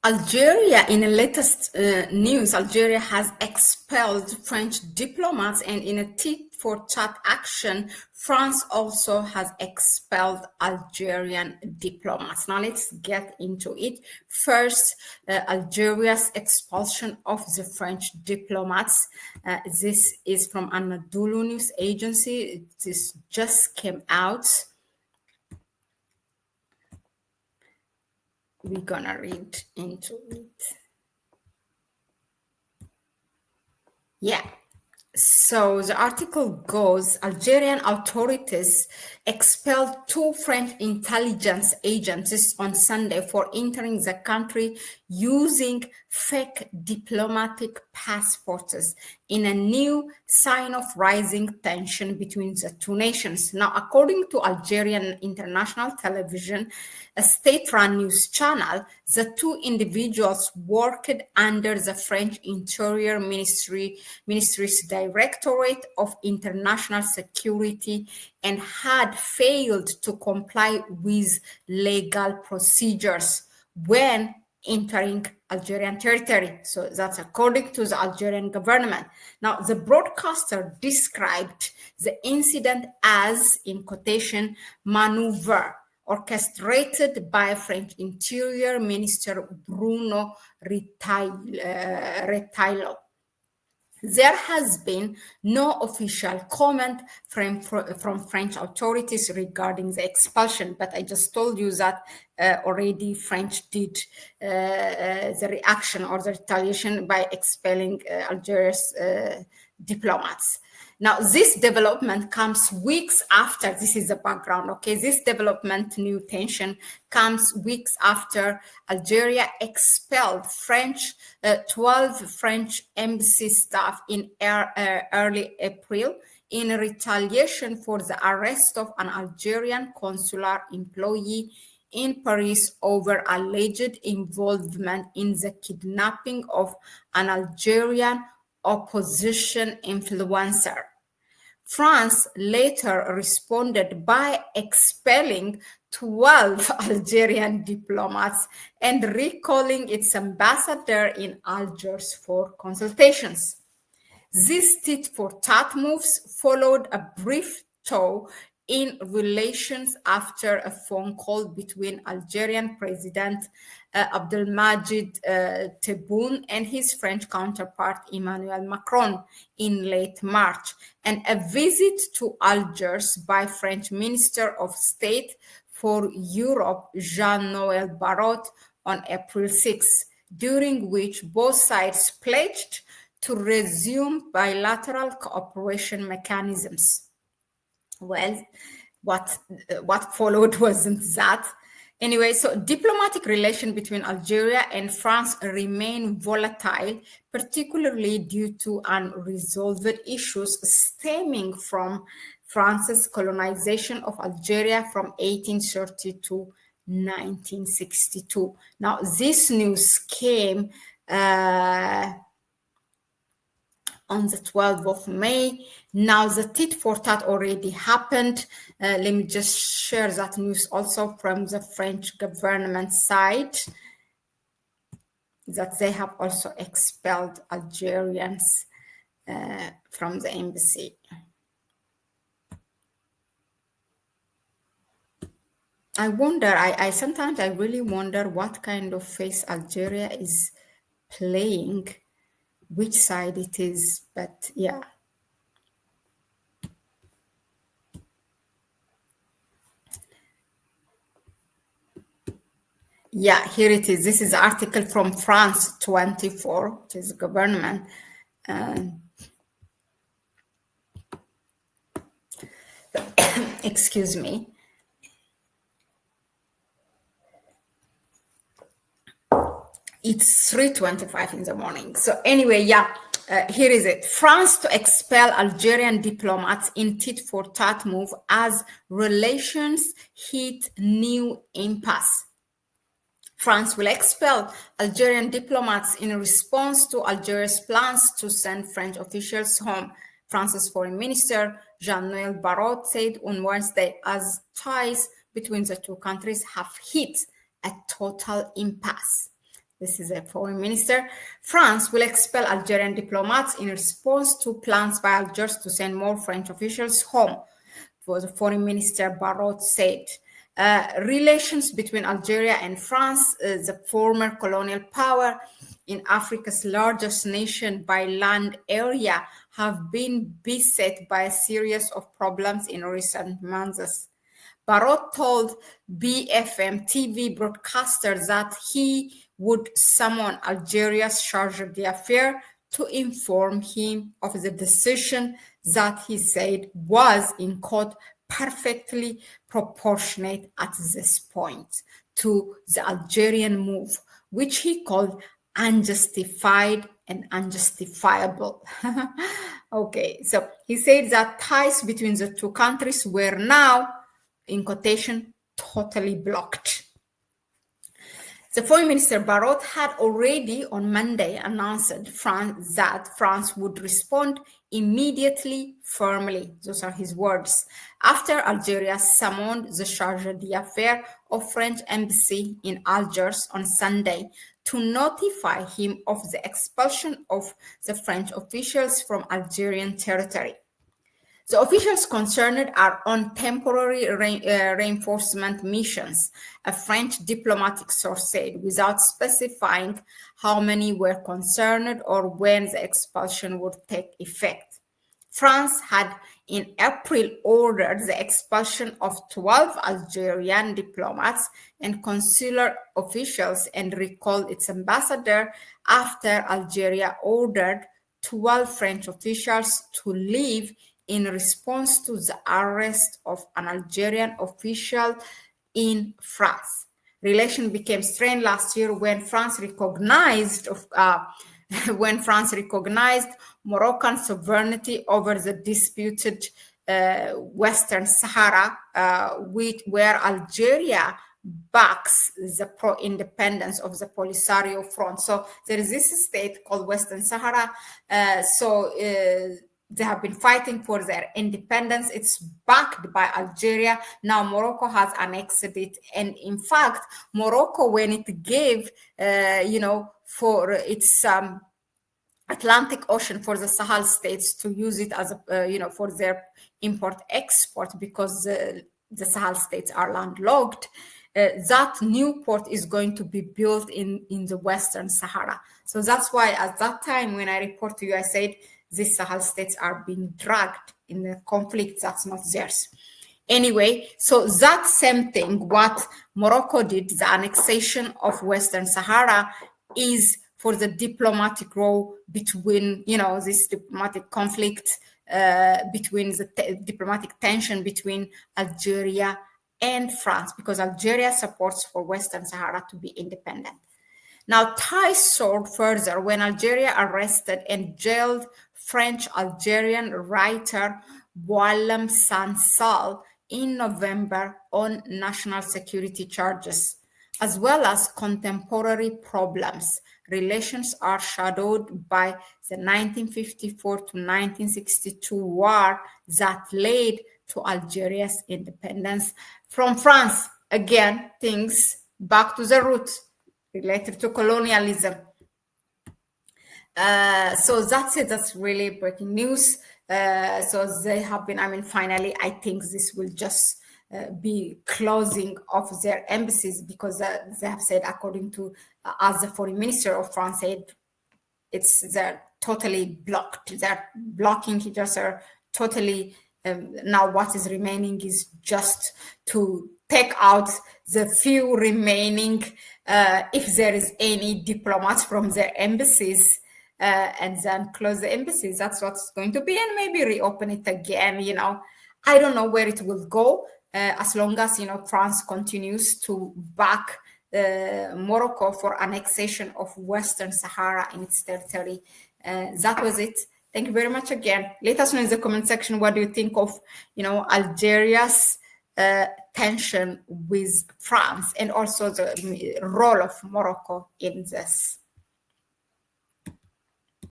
Algeria, in the latest news, Algeria has expelled French diplomats, and in a tit-for-tat action, France also has expelled Algerian diplomats. Now, let's get into it. First, Algeria's expulsion of the French diplomats. This is from Anadolu News Agency. This just came out. We're gonna read into it. Yeah. So the article goes, Algerian authorities expelled 2 French intelligence agents on Sunday for entering the country using fake diplomatic passports in a new sign of rising tension between the two nations. Now, according to Algerian international television, a state-run news channel, the 2 individuals worked under the French Interior Ministry's Directorate of International Security and had failed to comply with legal procedures when entering Algerian territory. So that's according to the Algerian government. Now, the broadcaster described the incident as, in quotation, maneuver orchestrated by French Interior Minister Bruno Retailleau. There has been no official comment from French authorities regarding the expulsion, but I just told you that already French did the reaction or the retaliation by expelling Algeria's diplomats. Now, this development comes weeks after, this is the background, okay? This development, new tension, comes weeks after Algeria expelled 12 French embassy staff in early April in retaliation for the arrest of an Algerian consular employee in Paris over alleged involvement in the kidnapping of an Algerian opposition influencer. France later responded by expelling 12 Algerian diplomats and recalling its ambassador in Algiers for consultations. These tit-for-tat moves followed a brief thaw in relations after a phone call between Algerian President Abdelmadjid Tebboune and his French counterpart Emmanuel Macron in late March, and a visit to Algiers by French Minister of State for Europe Jean-Noël Barrot on April 6, during which both sides pledged to resume bilateral cooperation mechanisms. Well, what followed wasn't that. Anyway, so diplomatic relations between Algeria and France remain volatile, particularly due to unresolved issues stemming from France's colonization of Algeria from 1830 to 1962. Now, this news came on the 12th of May. Now the tit-for-tat already happened. Let me just share that news also from the French government side, that they have also expelled Algerians from the embassy. I wonder, I sometimes really wonder what kind of face Algeria is playing, which side it is, but yeah. Yeah, here it is. This is an article from France 24, which is government. Excuse me. It's 3:25 in the morning. So anyway, yeah, here is it. France to expel Algerian diplomats in tit-for-tat move as relations hit new impasse. France will expel Algerian diplomats in response to Algeria's plans to send French officials home, France's Foreign Minister Jean-Noël Barrot said on Wednesday, as ties between the two countries have hit a total impasse. This is a foreign minister. France will expel Algerian diplomats in response to plans by Algiers to send more French officials home. The foreign minister Barrot said. Relations between Algeria and France, the former colonial power in Africa's largest nation by land area, have been beset by a series of problems in recent months. Barrot told BFM TV broadcaster that he would summon Algeria's chargé d'affaires to inform him of the decision that he said was, in quote, perfectly proportionate at this point to the Algerian move, which he called unjustified and unjustifiable. Okay, so he said that ties between the two countries were now, in quotation, totally blocked. The Foreign Minister Barrot had already on Monday announced that France would respond immediately, firmly. Those are his words. After Algeria summoned the chargé d'affaires of French embassy in Algiers on Sunday to notify him of the expulsion of the French officials from Algerian territory. The officials concerned are on temporary reinforcement missions, a French diplomatic source said, without specifying how many were concerned or when the expulsion would take effect. France had in April ordered the expulsion of 12 Algerian diplomats and consular officials and recalled its ambassador after Algeria ordered 12 French officials to leave in response to the arrest of an Algerian official in France. Relations became strained last year when France recognized Moroccan sovereignty over the disputed Western Sahara, where Algeria backs the pro-independence of the Polisario Front. So there is this state called Western Sahara. They have been fighting for their independence. It's backed by Algeria. Now Morocco has annexed it. And in fact, Morocco, when it gave, for its Atlantic Ocean for the Sahel states to use it as for their import-export, because the Sahel states are landlocked, that new port is going to be built in the Western Sahara. So that's why at that time when I report to you, I said, these Sahel states are being dragged in the conflict that's not theirs. Anyway, so that same thing, what Morocco did, the annexation of Western Sahara, is for the diplomatic role between, this diplomatic conflict, between the diplomatic tension between Algeria and France, because Algeria supports for Western Sahara to be independent. Now, ties soared further when Algeria arrested and jailed French-Algerian writer Boualem Sansal in November on national security charges, as well as contemporary problems. Relations are shadowed by the 1954 to 1962 war that led to Algeria's independence from France. Again, things back to the roots related to colonialism. So that's it. That's really breaking news. So they have been, finally, I think this will just be closing of their embassies, because they have said, according to, as the foreign minister of France said, they're totally blocked. They're blocking each other totally. Now what is remaining is just to take out the few remaining, if there is any diplomats from their embassies, and then close the embassies. That's what's going to be, and maybe reopen it again. I don't know where it will go, as long as France continues to back Morocco for annexation of Western Sahara in its territory. That was it. Thank you very much again. Let us know in the comment section, what do you think of Algeria's tension with France, and also the role of Morocco in this.